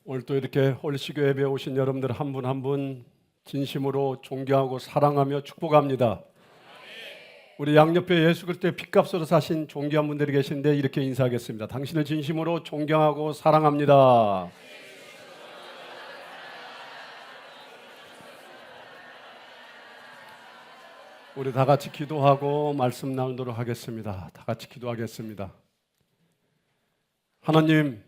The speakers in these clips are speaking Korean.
오늘 또 이렇게 홀리시교 예배에 오신 여러분들 한 분 한 분 진심으로 존경하고 사랑하며 축복합니다. 우리 양옆에 예수 그리스도의 핏값으로 사신 존귀한 분들이 계신데 이렇게 인사하겠습니다. 당신을 진심으로 존경하고 사랑합니다. 우리 다 같이 기도하고 말씀 나누도록 하겠습니다. 다 같이 기도하겠습니다. 하나님,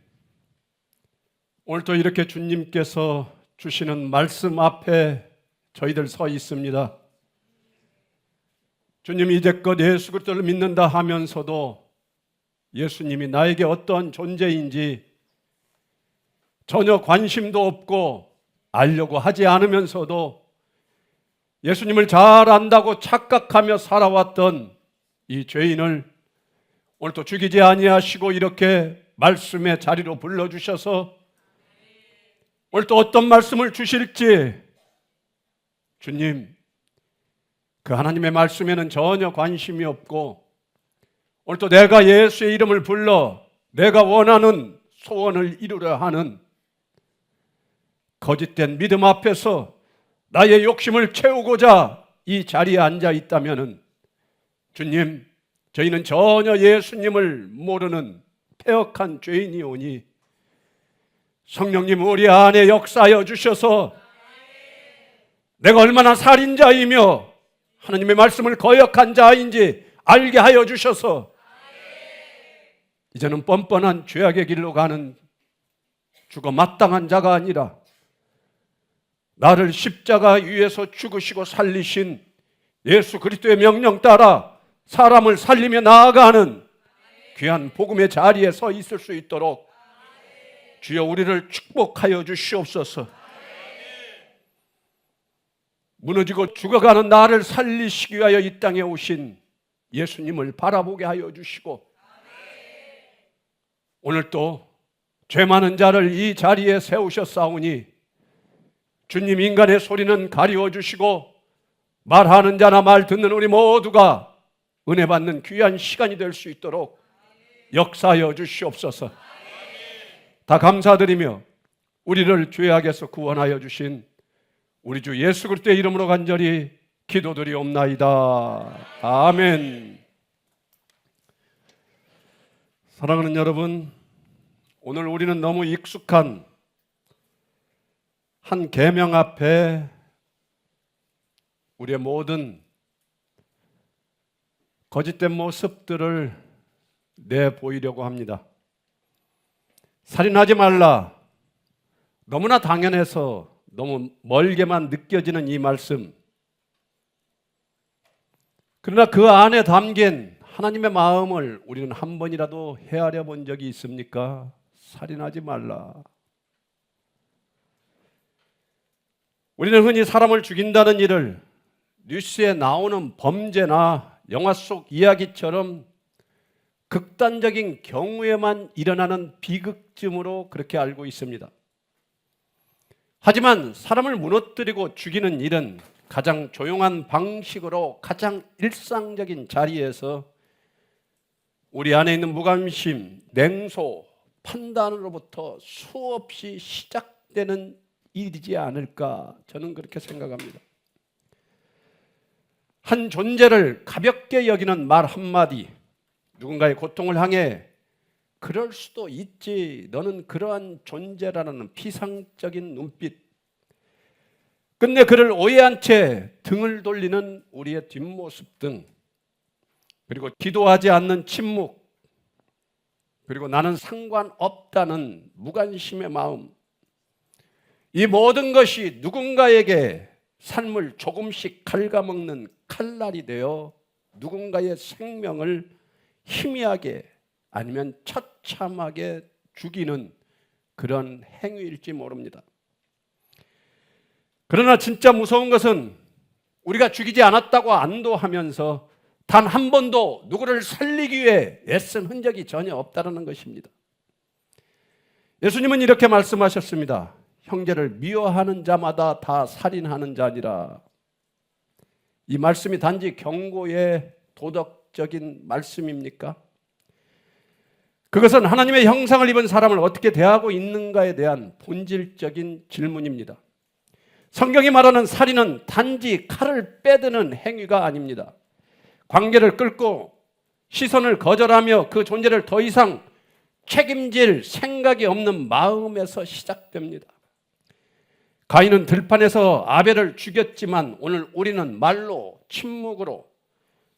오늘도 이렇게 주님께서 주시는 말씀 앞에 저희들 서 있습니다. 주님, 이제껏 예수 그리스도를 믿는다 하면서도 예수님이 나에게 어떤 존재인지 전혀 관심도 없고 알려고 하지 않으면서도 예수님을 잘 안다고 착각하며 살아왔던 이 죄인을 오늘도 죽이지 아니하시고 이렇게 말씀의 자리로 불러주셔서 오늘 또 어떤 말씀을 주실지 주님, 그 하나님의 말씀에는 전혀 관심이 없고 오늘 또 내가 예수의 이름을 불러 내가 원하는 소원을 이루려 하는 거짓된 믿음 앞에서 나의 욕심을 채우고자 이 자리에 앉아 있다면 주님, 저희는 전혀 예수님을 모르는 패역한 죄인이오니 성령님 우리 안에 역사하여 주셔서 내가 얼마나 살인자이며 하나님의 말씀을 거역한 자인지 알게 하여 주셔서 이제는 뻔뻔한 죄악의 길로 가는 죽어 마땅한 자가 아니라 나를 십자가 위에서 죽으시고 살리신 예수 그리스도의 명령 따라 사람을 살리며 나아가는 귀한 복음의 자리에 서 있을 수 있도록 주여 우리를 축복하여 주시옵소서. 무너지고 죽어가는 나를 살리시기 위하여 이 땅에 오신 예수님을 바라보게 하여 주시고 오늘 또 죄 많은 자를 이 자리에 세우셨사오니 주님, 인간의 소리는 가리워 주시고 말하는 자나 말 듣는 우리 모두가 은혜 받는 귀한 시간이 될 수 있도록 역사하여 주시옵소서. 다 감사드리며 우리를 죄악에서 구원하여 주신 우리 주 예수 그리스도의 이름으로 간절히 기도드리옵나이다. 아멘. 사랑하는 여러분, 오늘 우리는 너무 익숙한 한 계명 앞에 우리의 모든 거짓된 모습들을 내보이려고 합니다. 살인하지 말라. 너무나 당연해서 너무 멀게만 느껴지는 이 말씀. 그러나 그 안에 담긴 하나님의 마음을 우리는 한 번이라도 헤아려 본 적이 있습니까? 살인하지 말라. 우리는 흔히 사람을 죽인다는 일을 뉴스에 나오는 범죄나 영화 속 이야기처럼 극단적인 경우에만 일어나는 비극쯤으로 그렇게 알고 있습니다. 하지만 사람을 무너뜨리고 죽이는 일은 가장 조용한 방식으로 가장 일상적인 자리에서 우리 안에 있는 무관심, 냉소, 판단으로부터 수없이 시작되는 일이지 않을까 저는 그렇게 생각합니다. 한 존재를 가볍게 여기는 말 한마디, 누군가의 고통을 향해 그럴 수도 있지, 너는 그러한 존재라는 피상적인 눈빛, 끝내 그를 오해한 채 등을 돌리는 우리의 뒷모습 등, 그리고 기도하지 않는 침묵, 그리고 나는 상관없다는 무관심의 마음, 이 모든 것이 누군가에게 삶을 조금씩 갉아먹는 칼날이 되어 누군가의 생명을 희미하게 아니면 처참하게 죽이는 그런 행위일지 모릅니다. 그러나 진짜 무서운 것은 우리가 죽이지 않았다고 안도하면서 단 한 번도 누구를 살리기 위해 애쓴 흔적이 전혀 없다는 것입니다. 예수님은 이렇게 말씀하셨습니다. 형제를 미워하는 자마다 다 살인하는 자니라. 이 말씀이 단지 경고의 도덕적인 말씀입니까? 그것은 하나님의 형상을 입은 사람을 어떻게 대하고 있는가에 대한 본질적인 질문입니다. 성경이 말하는 살인은 단지 칼을 빼드는 행위가 아닙니다. 관계를 끊고 시선을 거절하며 그 존재를 더 이상 책임질 생각이 없는 마음에서 시작됩니다. 가인은 들판에서 아벨을 죽였지만 오늘 우리는 말로, 침묵으로,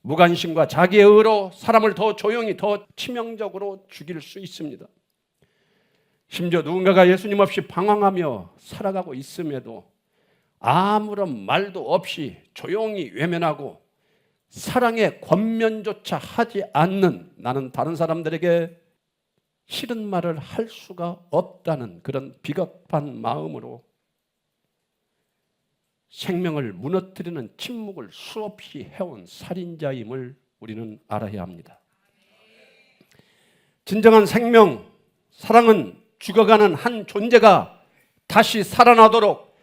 무관심과 자기의 의로 사람을 더 조용히, 더 치명적으로 죽일 수 있습니다. 심지어 누군가가 예수님 없이 방황하며 살아가고 있음에도 아무런 말도 없이 조용히 외면하고 사랑의 권면조차 하지 않는, 나는 다른 사람들에게 싫은 말을 할 수가 없다는 그런 비겁한 마음으로 생명을 무너뜨리는 침묵을 수없이 해온 살인자임을 우리는 알아야 합니다. 진정한 생명, 사랑은 죽어가는 한 존재가 다시 살아나도록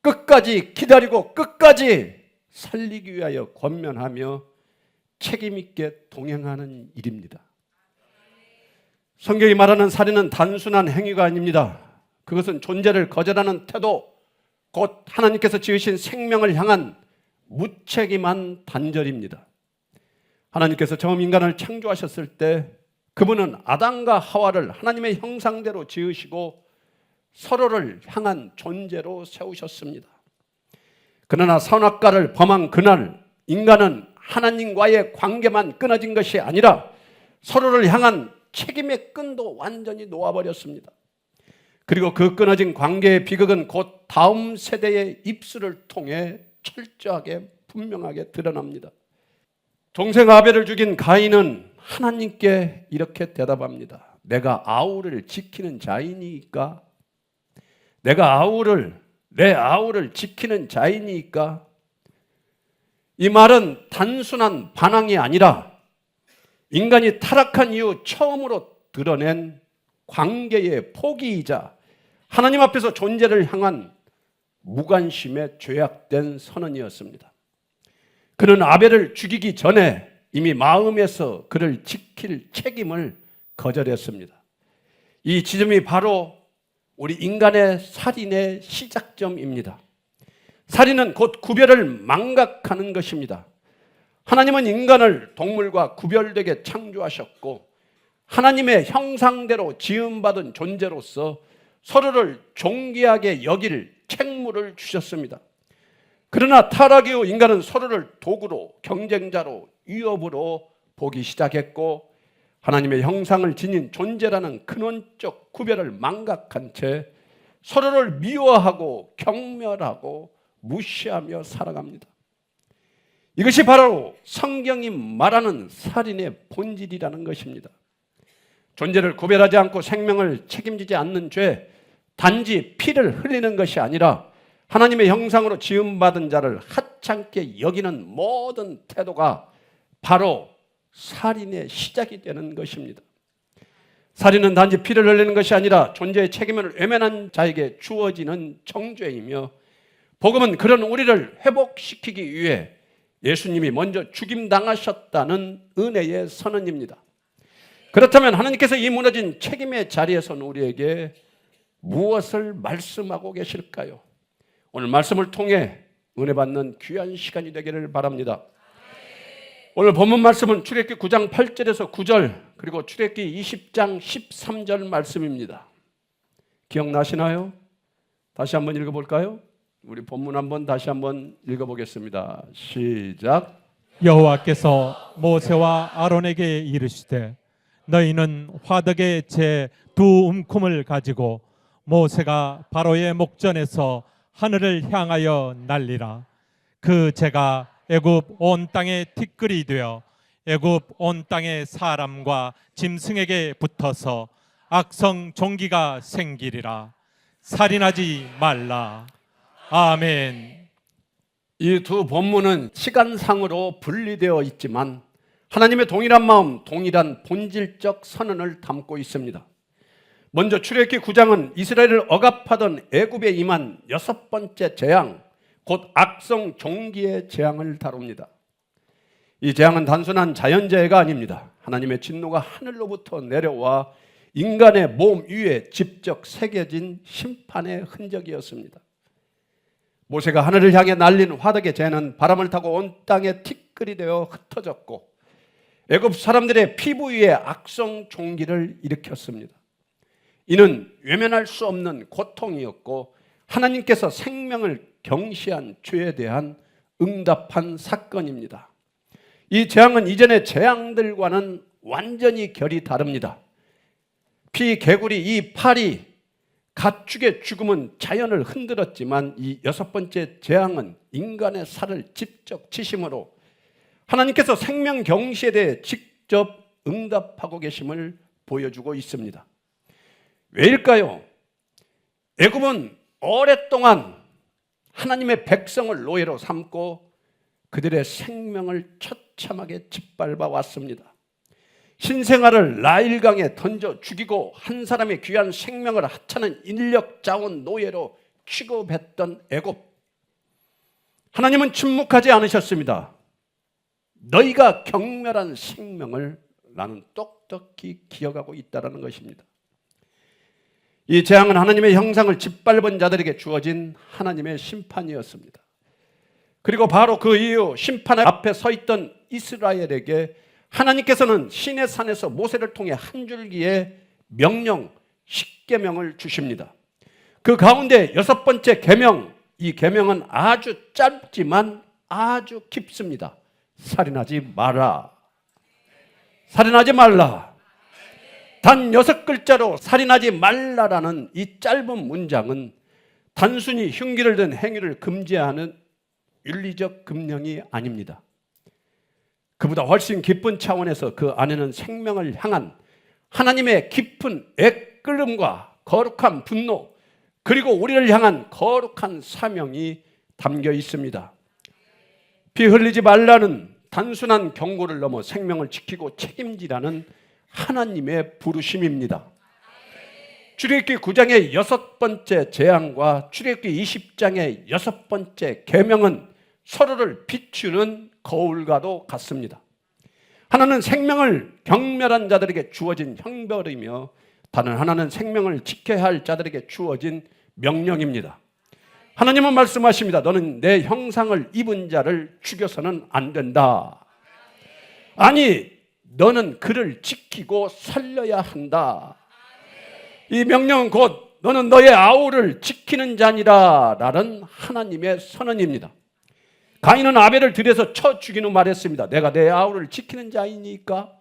끝까지 기다리고 끝까지 살리기 위하여 권면하며 책임 있게 동행하는 일입니다. 성경이 말하는 살인은 단순한 행위가 아닙니다. 그것은 존재를 거절하는 태도, 곧 하나님께서 지으신 생명을 향한 무책임한 단절입니다. 하나님께서 처음 인간을 창조하셨을 때 그분은 아담과 하와를 하나님의 형상대로 지으시고 서로를 향한 존재로 세우셨습니다. 그러나 선악과를 범한 그날 인간은 하나님과의 관계만 끊어진 것이 아니라 서로를 향한 책임의 끈도 완전히 놓아버렸습니다. 그리고 그 끊어진 관계의 비극은 곧 다음 세대의 입술을 통해 철저하게 분명하게 드러납니다. 동생 아벨을 죽인 가인은 하나님께 이렇게 대답합니다. 내가 아우를 지키는 자이니까? 내가 내 아우를 지키는 자이니까? 이 말은 단순한 반항이 아니라 인간이 타락한 이후 처음으로 드러낸 관계의 포기이자 하나님 앞에서 존재를 향한 무관심에 죄악된 선언이었습니다. 그는 아벨을 죽이기 전에 이미 마음에서 그를 지킬 책임을 거절했습니다. 이 지점이 바로 우리 인간의 살인의 시작점입니다. 살인은 곧 구별을 망각하는 것입니다. 하나님은 인간을 동물과 구별되게 창조하셨고 하나님의 형상대로 지음받은 존재로서 서로를 존귀하게 여길 책무를 주셨습니다. 그러나 타락 이후 인간은 서로를 도구로, 경쟁자로, 위협으로 보기 시작했고 하나님의 형상을 지닌 존재라는 근원적 구별을 망각한 채 서로를 미워하고 경멸하고 무시하며 살아갑니다. 이것이 바로 성경이 말하는 살인의 본질이라는 것입니다. 존재를 구별하지 않고 생명을 책임지지 않는 죄, 단지 피를 흘리는 것이 아니라 하나님의 형상으로 지음받은 자를 하찮게 여기는 모든 태도가 바로 살인의 시작이 되는 것입니다. 살인은 단지 피를 흘리는 것이 아니라 존재의 책임을 외면한 자에게 주어지는 정죄이며 복음은 그런 우리를 회복시키기 위해 예수님이 먼저 죽임당하셨다는 은혜의 선언입니다. 그렇다면 하나님께서 이 무너진 책임의 자리에서는 우리에게 무엇을 말씀하고 계실까요? 오늘 말씀을 통해 은혜 받는 귀한 시간이 되기를 바랍니다. 오늘 본문 말씀은 출애굽기 9장 8절에서 9절 그리고 출애굽기 20장 13절 말씀입니다. 기억나시나요? 다시 한번 읽어볼까요? 우리 본문 한번 다시 한번 읽어보겠습니다. 시작. 여호와께서 모세와 아론에게 이르시되 너희는 화덕의 재 두 움큼을 가지고 모세가 바로의 목전에서 하늘을 향하여 날리라. 그 재가 애굽 온 땅에 티끌이 되어 애굽 온 땅의 사람과 짐승에게 붙어서 악성 종기가 생기리라. 살인하지 말라. 아멘. 이 두 본문은 시간상으로 분리되어 있지만 하나님의 동일한 마음, 동일한 본질적 선언을 담고 있습니다. 먼저 출애굽기 9장은 이스라엘을 억압하던 애굽에 임한 6번째 재앙, 곧 악성 종기의 재앙을 다룹니다. 이 재앙은 단순한 자연재해가 아닙니다. 하나님의 진노가 하늘로부터 내려와 인간의 몸 위에 직접 새겨진 심판의 흔적이었습니다. 모세가 하늘을 향해 날린 화덕의 재는 바람을 타고 온 땅에 티끌이 되어 흩어졌고 애굽 사람들의 피부 위에 악성 종기를 일으켰습니다. 이는 외면할 수 없는 고통이었고 하나님께서 생명을 경시한 죄에 대한 응답한 사건입니다. 이 재앙은 이전의 재앙들과는 완전히 결이 다릅니다. 피, 개구리, 이 파리, 가축의 죽음은 자연을 흔들었지만 이 여섯 번째 재앙은 인간의 살을 직접 치심으로 하나님께서 생명 경시에 대해 직접 응답하고 계심을 보여주고 있습니다. 왜일까요? 애굽은 오랫동안 하나님의 백성을 노예로 삼고 그들의 생명을 처참하게 짓밟아 왔습니다. 신생아를 나일강에 던져 죽이고 한 사람의 귀한 생명을 하찮은 인력 자원 노예로 취급했던 애굽. 하나님은 침묵하지 않으셨습니다. 너희가 경멸한 생명을 나는 똑똑히 기억하고 있다는 것입니다. 이 재앙은 하나님의 형상을 짓밟은 자들에게 주어진 하나님의 심판이었습니다. 그리고 바로 그 이후 심판 앞에 서 있던 이스라엘에게 하나님께서는 시내 산에서 모세를 통해 한 줄기의 명령, 십계명을 주십니다. 그 가운데 여섯 번째 계명, 이 계명은 아주 짧지만 아주 깊습니다. 살인하지 마라. 살인하지 말라. 단 6글자로 살인하지 말라라는 이 짧은 문장은 단순히 흉기를 든 행위를 금지하는 윤리적 금령이 아닙니다. 그보다 훨씬 깊은 차원에서 그 안에는 생명을 향한 하나님의 깊은 애끓음과 거룩한 분노, 그리고 우리를 향한 거룩한 사명이 담겨 있습니다. 피 흘리지 말라는 단순한 경고를 넘어 생명을 지키고 책임지라는 하나님의 부르심입니다. 출애굽기 9장의 6번째 재앙과 출애굽기 20장의 6번째 계명은 서로를 비추는 거울과도 같습니다. 하나는 생명을 경멸한 자들에게 주어진 형벌이며 다른 하나는 생명을 지켜야 할 자들에게 주어진 명령입니다. 하나님은 말씀하십니다. 너는 내 형상을 입은 자를 죽여서는 안 된다. 아니, 너는 그를 지키고 살려야 한다. 이 명령은 곧 너는 너의 아우를 지키는 자니라 라는 하나님의 선언입니다. 가인은 아벨을 들여서 쳐 죽인 후 말했습니다. 내가 내 아우를 지키는 자이니까?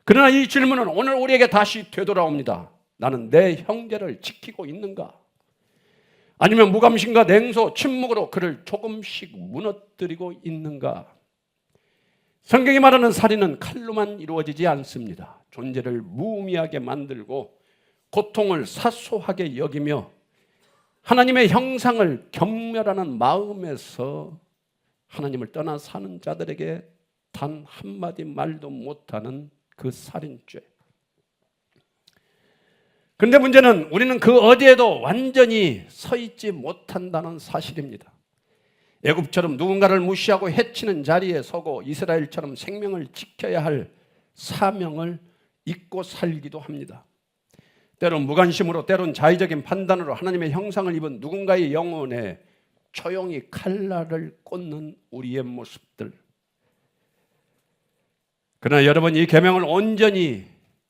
그러나 이 질문은 오늘 우리에게 다시 되돌아옵니다. 나는 내 형제를 지키고 있는가? 아니면 무감심과 냉소, 침묵으로 그를 조금씩 무너뜨리고 있는가? 성경이 말하는 살인은 칼로만 이루어지지 않습니다. 존재를 무의미하게 만들고 고통을 사소하게 여기며 하나님의 형상을 경멸하는 마음에서 하나님을 떠나 사는 자들에게 단 한마디 말도 못하는 그 살인죄. 그런데 문제는 우리는 그 어디에도 완전히 서 있지 못한다는 사실입니다. 애굽처럼 누군가를 무시하고 해치는 자리에 서고 이스라엘처럼 생명을 지켜야 할 사명을 잊고 살기도 합니다. 때론 무관심으로, 때론 자의적인 판단으로 하나님의 형상을 입은 누군가의 영혼에 조용히 칼날을 꽂는 우리의 모습들. 그러나 여러분, 이 계명을 온전히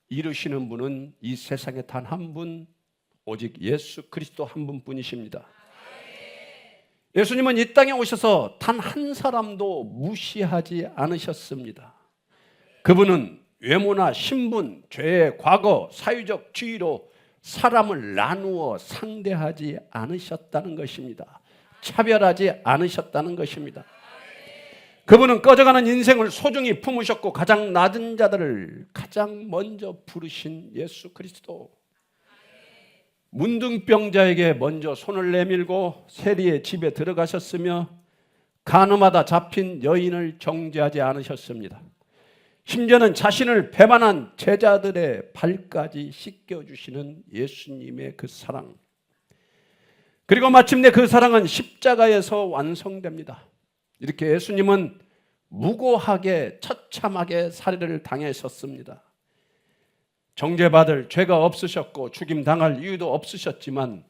이루시는 분은 이 세상에 단 한 분, 오직 예수 그리스도 한 분뿐이십니다. 예수님은 이 땅에 오셔서 단 한 사람도 무시하지 않으셨습니다. 그분은 외모나 신분, 죄의 과거, 사회적 지위로 사람을 나누어 상대하지 않으셨다는 것입니다. 차별하지 않으셨다는 것입니다. 그분은 꺼져가는 인생을 소중히 품으셨고 가장 낮은 자들을 가장 먼저 부르신 예수 그리스도. 문둥병자에게 먼저 손을 내밀고 세리의 집에 들어가셨으며 간음하다 잡힌 여인을 정죄하지 않으셨습니다. 심지어는 자신을 배반한 제자들의 발까지 씻겨주시는 예수님의 그 사랑. 그리고 마침내 그 사랑은 십자가에서 완성됩니다. 이렇게 예수님은 무고하게 처참하게 살해를 당하셨습니다. 정죄받을 죄가 없으셨고 죽임당할 이유도 없으셨지만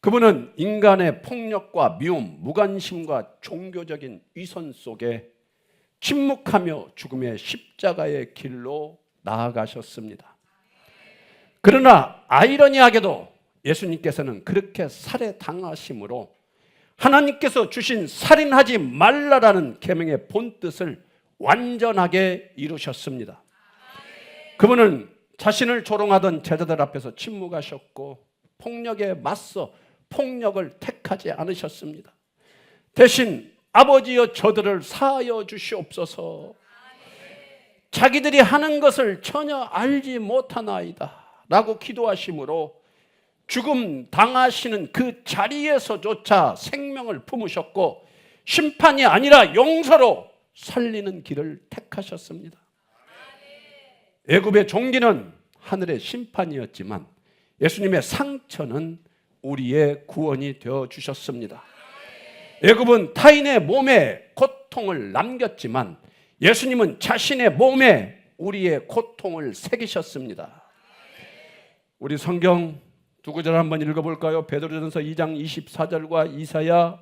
그분은 인간의 폭력과 미움, 무관심과 종교적인 위선 속에 침묵하며 죽음의 십자가의 길로 나아가셨습니다. 그러나 아이러니하게도 예수님께서는 그렇게 살해당하심으로 하나님께서 주신 살인하지 말라라는 계명의 본뜻을 완전하게 이루셨습니다. 그분은 자신을 조롱하던 제자들 앞에서 침묵하셨고 폭력에 맞서 폭력을 택하지 않으셨습니다. 대신 아버지여 저들을 사하여 주시옵소서. 자기들이 하는 것을 전혀 알지 못하나이다 라고 기도하심으로 죽음 당하시는 그 자리에서조차 생명을 품으셨고 심판이 아니라 용서로 살리는 길을 택하셨습니다. 애굽의 종기는 하늘의 심판이었지만 예수님의 상처는 우리의 구원이 되어 주셨습니다. 애굽은 타인의 몸에 고통을 남겼지만 예수님은 자신의 몸에 우리의 고통을 새기셨습니다. 우리 성경 두 구절 한번 읽어볼까요? 베드로전서 2장 24절과 이사야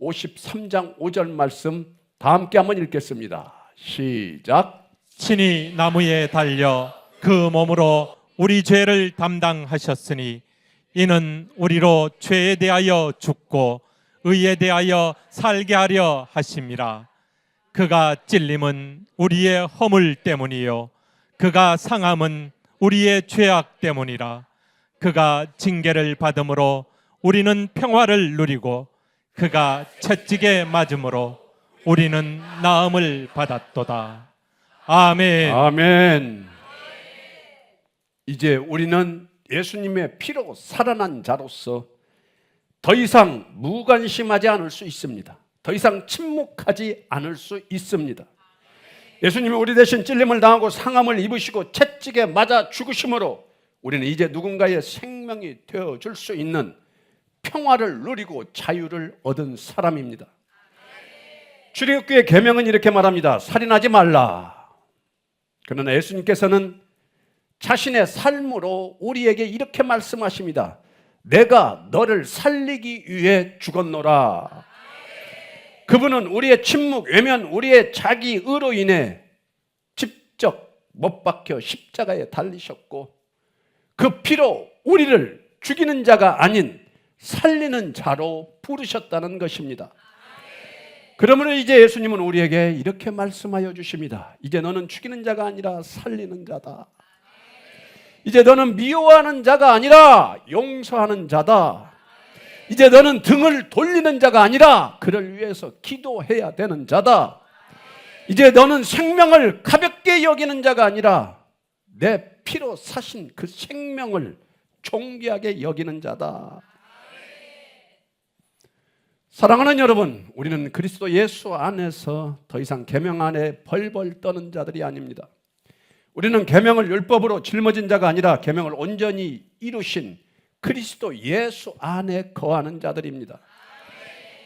53장 5절 말씀 다 함께 한번 읽겠습니다. 시작. 친히 나무에 달려 그 몸으로 우리 죄를 담당하셨으니 이는 우리로 죄에 대하여 죽고 의에 대하여 살게 하려 하심이라. 그가 찔림은 우리의 허물 때문이요 그가 상함은 우리의 죄악 때문이라. 그가 징계를 받음으로 우리는 평화를 누리고 그가 채찍에 맞음으로 우리는 나음을 받았도다. 아멘. 아멘. 이제 우리는 예수님의 피로 살아난 자로서 더 이상 무관심하지 않을 수 있습니다. 더 이상 침묵하지 않을 수 있습니다. 예수님이 우리 대신 찔림을 당하고 상함을 입으시고 채찍에 맞아 죽으심으로 우리는 이제 누군가의 생명이 되어줄 수 있는 평화를 누리고 자유를 얻은 사람입니다. 출애굽기의 계명은 이렇게 말합니다. 살인하지 말라. 그러나 예수님께서는 자신의 삶으로 우리에게 이렇게 말씀하십니다. 내가 너를 살리기 위해 죽었노라. 그분은 우리의 침묵, 외면, 우리의 자기 의로 인해 직접 못 박혀 십자가에 달리셨고 그 피로 우리를 죽이는 자가 아닌 살리는 자로 부르셨다는 것입니다. 그러므로 이제 예수님은 우리에게 이렇게 말씀하여 주십니다. 이제 너는 죽이는 자가 아니라 살리는 자다. 이제 너는 미워하는 자가 아니라 용서하는 자다. 이제 너는 등을 돌리는 자가 아니라 그를 위해서 기도해야 되는 자다. 이제 너는 생명을 가볍게 여기는 자가 아니라 내 피로 사신 그 생명을 존귀하게 여기는 자다. 사랑하는 여러분, 우리는 그리스도 예수 안에서 더 이상 계명 안에 벌벌 떠는 자들이 아닙니다. 우리는 계명을 율법으로 짊어진 자가 아니라 계명을 온전히 이루신 그리스도 예수 안에 거하는 자들입니다.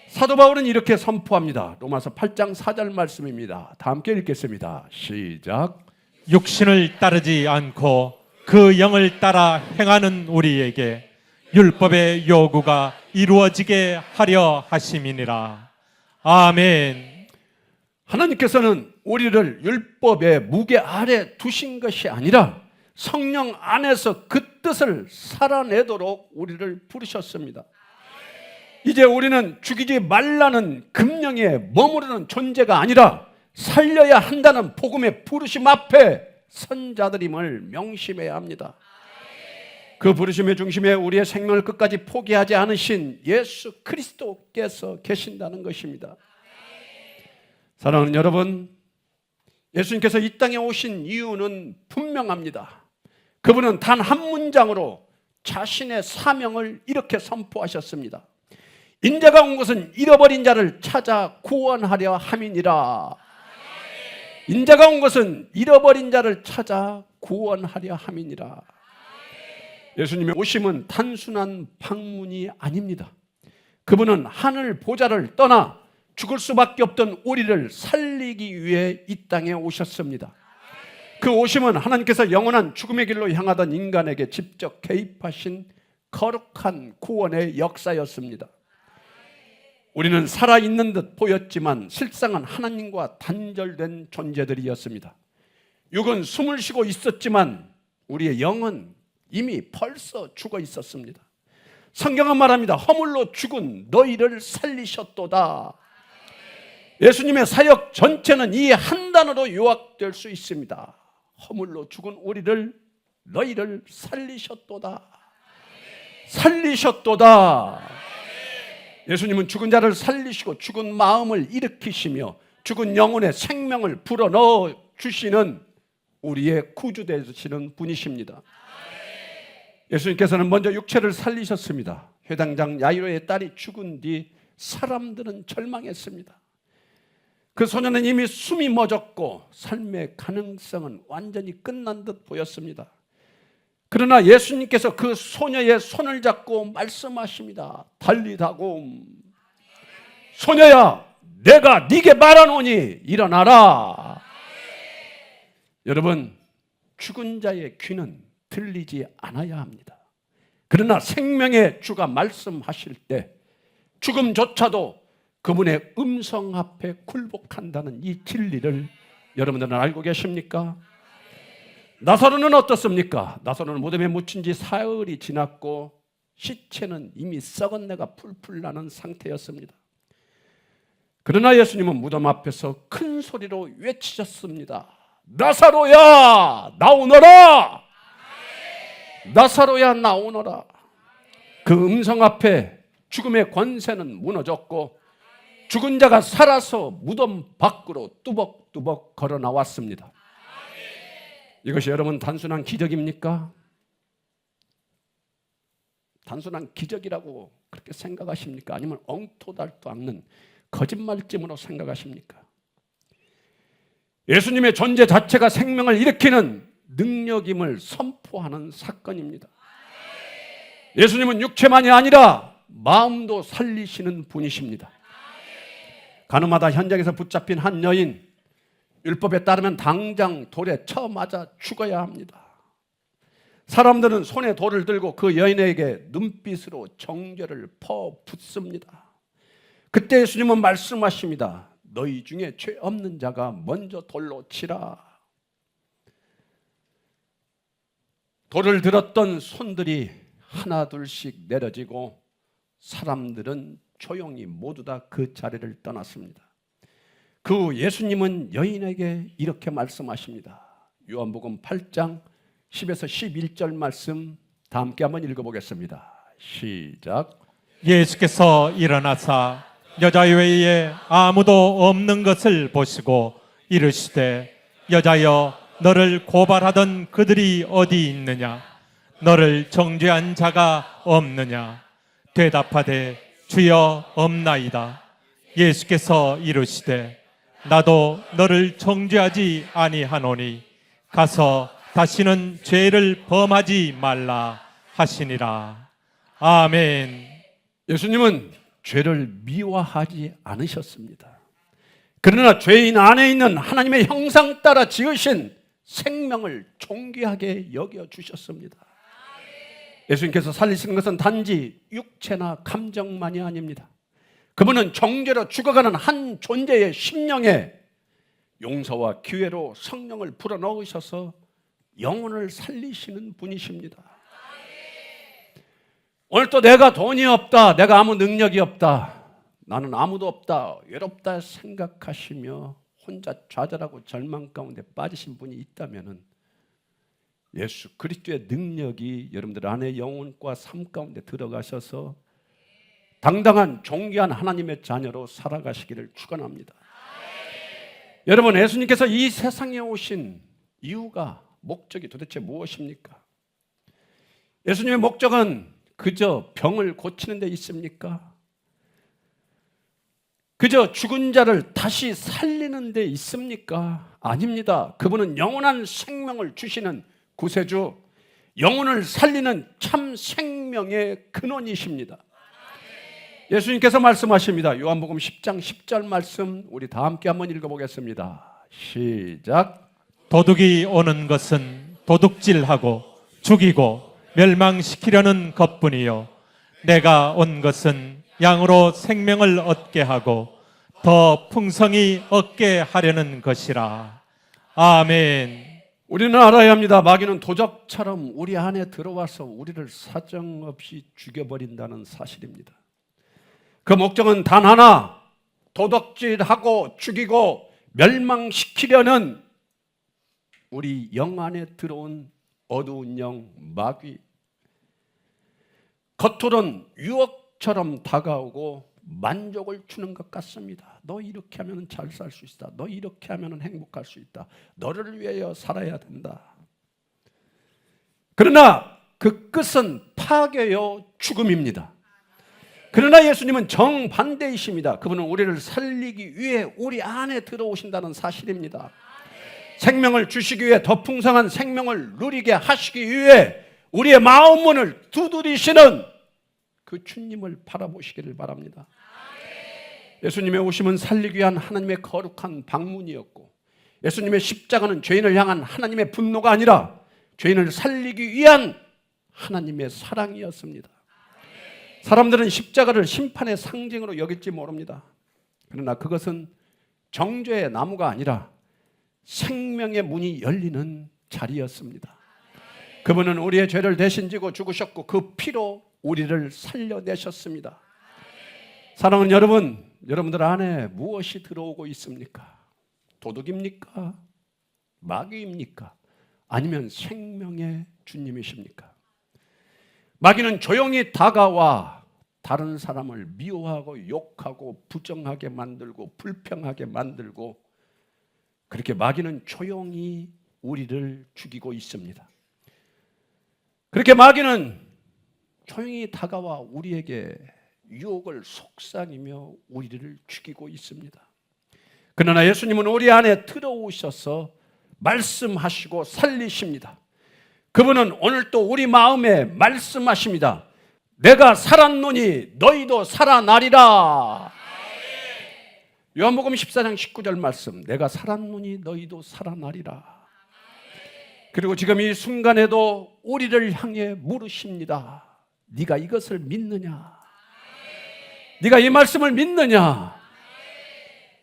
사도 바울은 이렇게 선포합니다. 로마서 8장 4절 말씀입니다. 다 함께 읽겠습니다. 시작. 육신을 따르지 않고 그 영을 따라 행하는 우리에게 율법의 요구가 이루어지게 하려 하심이니라. 아멘. 하나님께서는 우리를 율법의 무게 아래 두신 것이 아니라 성령 안에서 그 뜻을 살아내도록 우리를 부르셨습니다. 이제 우리는 죽이지 말라는 금령에 머무르는 존재가 아니라 살려야 한다는 복음의 부르심 앞에 선 자들임을 명심해야 합니다. 그 부르심의 중심에 우리의 생명을 끝까지 포기하지 않으신 예수 그리스도께서 계신다는 것입니다. 사랑하는 여러분, 예수님께서 이 땅에 오신 이유는 분명합니다. 그분은 단 한 문장으로 자신의 사명을 이렇게 선포하셨습니다. 인자가 온 것은 잃어버린 자를 찾아 구원하려 함이니라. 인자가 온 것은 잃어버린 자를 찾아 구원하려 함이니라. 예수님의 오심은 단순한 방문이 아닙니다. 그분은 하늘 보좌를 떠나 죽을 수밖에 없던 우리를 살리기 위해 이 땅에 오셨습니다. 그 오심은 하나님께서 영원한 죽음의 길로 향하던 인간에게 직접 개입하신 거룩한 구원의 역사였습니다. 우리는 살아있는 듯 보였지만 실상은 하나님과 단절된 존재들이었습니다. 육은 숨을 쉬고 있었지만 우리의 영은 이미 벌써 죽어 있었습니다. 성경은 말합니다. 허물로 죽은 너희를 살리셨도다. 예수님의 사역 전체는 이 한 단어로 요약될 수 있습니다. 허물로 죽은 너희를 살리셨도다. 살리셨도다. 예수님은 죽은 자를 살리시고 죽은 마음을 일으키시며 죽은 영혼의 생명을 불어넣어 주시는 우리의 구주 되시는 분이십니다. 예수님께서는 먼저 육체를 살리셨습니다. 회당장 야이로의 딸이 죽은 뒤 사람들은 절망했습니다. 그 소녀는 이미 숨이 멎었고 삶의 가능성은 완전히 끝난 듯 보였습니다. 그러나 예수님께서 그 소녀의 손을 잡고 말씀하십니다. 달리다곰, 소녀야, 내가 네게 말하노니 일어나라. 여러분, 죽은 자의 귀는 들리지 않아야 합니다. 그러나 생명의 주가 말씀하실 때 죽음조차도 그분의 음성 앞에 굴복한다는 이 진리를 여러분들은 알고 계십니까? 나사로는 어떻습니까? 나사로는 무덤에 묻힌 지 사흘이 지났고 시체는 이미 썩은 내가 풀풀 나는 상태였습니다. 그러나 예수님은 무덤 앞에서 큰 소리로 외치셨습니다. 나사로야, 나오너라! 나사로야, 나오너라! 그 음성 앞에 죽음의 권세는 무너졌고 죽은 자가 살아서 무덤 밖으로 뚜벅뚜벅 걸어 나왔습니다. 이것이 여러분 단순한 기적입니까? 단순한 기적이라고 그렇게 생각하십니까? 아니면 엉토달도 않는 거짓말쯤으로 생각하십니까? 예수님의 존재 자체가 생명을 일으키는 능력임을 선포하는 사건입니다. 예수님은 육체만이 아니라 마음도 살리시는 분이십니다. 가늠하다 현장에서 붙잡힌 한 여인, 율법에 따르면 당장 돌에 쳐 맞아 죽어야 합니다. 사람들은 손에 돌을 들고 그 여인에게 눈빛으로 정죄를 퍼붓습니다. 그때 예수님은 말씀하십니다. 너희 중에 죄 없는 자가 먼저 돌로 치라. 돌을 들었던 손들이 하나 둘씩 내려지고 사람들은 조용히 모두 다 그 자리를 떠났습니다. 그 후 예수님은 여인에게 이렇게 말씀하십니다. 요한복음 8장 10에서 11절 말씀 다 함께 한번 읽어보겠습니다. 시작. 예수께서 일어나사 여자 외에 아무도 없는 것을 보시고 이르시되 여자여 너를 고발하던 그들이 어디 있느냐 너를 정죄한 자가 없느냐 대답하되 주여 없나이다. 예수께서 이르시되 나도 너를 정죄하지 아니하노니 가서 다시는 죄를 범하지 말라 하시니라. 아멘. 예수님은 죄를 미워하지 않으셨습니다. 그러나 죄인 안에 있는 하나님의 형상 따라 지으신 생명을 존귀하게 여겨주셨습니다. 예수님께서 살리시는 것은 단지 육체나 감정만이 아닙니다. 그분은 정죄로 죽어가는 한 존재의 심령에 용서와 기회로 성령을 불어넣으셔서 영혼을 살리시는 분이십니다. 오늘 또 내가 돈이 없다, 내가 아무 능력이 없다, 나는 아무도 없다, 외롭다 생각하시며 혼자 좌절하고 절망 가운데 빠지신 분이 있다면 예수 그리스도의 능력이 여러분들 안에 영혼과 삶 가운데 들어가셔서 당당한 존귀한 하나님의 자녀로 살아가시기를 축원합니다. 여러분, 예수님께서 이 세상에 오신 이유가 목적이 도대체 무엇입니까? 예수님의 목적은 그저 병을 고치는 데 있습니까? 그저 죽은 자를 다시 살리는 데 있습니까? 아닙니다. 그분은 영원한 생명을 주시는 구세주, 영혼을 살리는 참 생명의 근원이십니다. 예수님께서 말씀하십니다. 요한복음 10장 10절 말씀 우리 다 함께 한번 읽어보겠습니다. 시작. 도둑이 오는 것은 도둑질하고 죽이고 멸망시키려는 것뿐이요 내가 온 것은 양으로 생명을 얻게 하고 더 풍성히 얻게 하려는 것이라. 아멘. 우리는 알아야 합니다. 마귀는 도적처럼 우리 안에 들어와서 우리를 사정없이 죽여버린다는 사실입니다. 그 목적은 단 하나, 도덕질하고 죽이고 멸망시키려는 우리 영 안에 들어온 어두운 영 마귀. 겉으론 유혹처럼 다가오고 만족을 주는 것 같습니다. 너 이렇게 하면 잘 살 수 있다. 너 이렇게 하면 행복할 수 있다. 너를 위하여 살아야 된다. 그러나 그 끝은 파괴요 죽음입니다. 그러나 예수님은 정반대이십니다. 그분은 우리를 살리기 위해 우리 안에 들어오신다는 사실입니다. 생명을 주시기 위해 더 풍성한 생명을 누리게 하시기 위해 우리의 마음 문을 두드리시는 그 주님을 바라보시기를 바랍니다. 예수님의 오심은 살리기 위한 하나님의 거룩한 방문이었고 예수님의 십자가는 죄인을 향한 하나님의 분노가 아니라 죄인을 살리기 위한 하나님의 사랑이었습니다. 사람들은 십자가를 심판의 상징으로 여길지 모릅니다. 그러나 그것은 정죄의 나무가 아니라 생명의 문이 열리는 자리였습니다. 그분은 우리의 죄를 대신 지고 죽으셨고 그 피로 우리를 살려내셨습니다. 사랑하는 여러분, 여러분들 안에 무엇이 들어오고 있습니까? 도둑입니까? 마귀입니까? 아니면 생명의 주님이십니까? 마귀는 조용히 다가와 다른 사람을 미워하고 욕하고 부정하게 만들고 불평하게 만들고 그렇게 마귀는 조용히 우리를 죽이고 있습니다. 그렇게 마귀는 조용히 다가와 우리에게 유혹을 속삭이며 우리를 죽이고 있습니다. 그러나 예수님은 우리 안에 들어오셔서 말씀하시고 살리십니다. 그분은 오늘 또 우리 마음에 말씀하십니다. 내가 살았노니 너희도 살아나리라. 요한복음 14장 19절 말씀. 내가 살았노니 너희도 살아나리라. 그리고 지금 이 순간에도 우리를 향해 물으십니다. 네가 이것을 믿느냐? 네가 이 말씀을 믿느냐?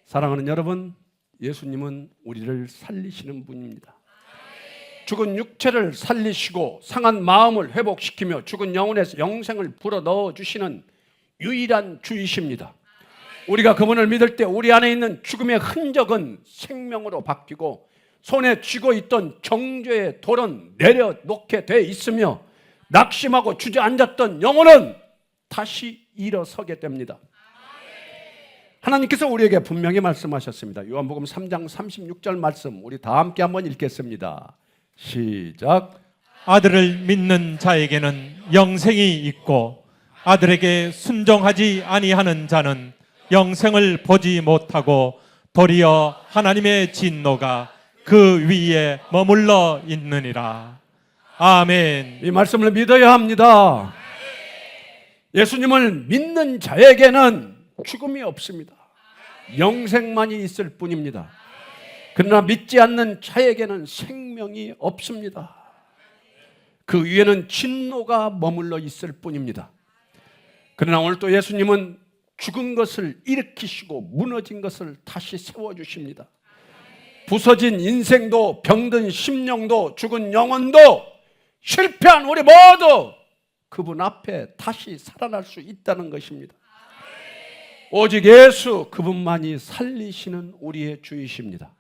사랑하는 여러분, 예수님은 우리를 살리시는 분입니다. 죽은 육체를 살리시고 상한 마음을 회복시키며 죽은 영혼에서 영생을 불어넣어 주시는 유일한 주이십니다. 우리가 그분을 믿을 때 우리 안에 있는 죽음의 흔적은 생명으로 바뀌고 손에 쥐고 있던 정죄의 돌은 내려놓게 돼 있으며 낙심하고 주저앉았던 영혼은 다시 일어서게 됩니다. 하나님께서 우리에게 분명히 말씀하셨습니다. 요한복음 3장 36절 말씀 우리 다 함께 한번 읽겠습니다. 시작. 아들을 믿는 자에게는 영생이 있고 아들에게 순종하지 아니하는 자는 영생을 보지 못하고 도리어 하나님의 진노가 그 위에 머물러 있느니라. 아멘. 이 말씀을 믿어야 합니다. 예수님을 믿는 자에게는 죽음이 없습니다. 영생만이 있을 뿐입니다. 그러나 믿지 않는 자에게는 생명이 없습니다. 그 위에는 진노가 머물러 있을 뿐입니다. 그러나 오늘 또 예수님은 죽은 것을 일으키시고 무너진 것을 다시 세워주십니다. 부서진 인생도 병든 심령도 죽은 영혼도 실패한 우리 모두 그분 앞에 다시 살아날 수 있다는 것입니다. 오직 예수 그분만이 살리시는 우리의 주이십니다.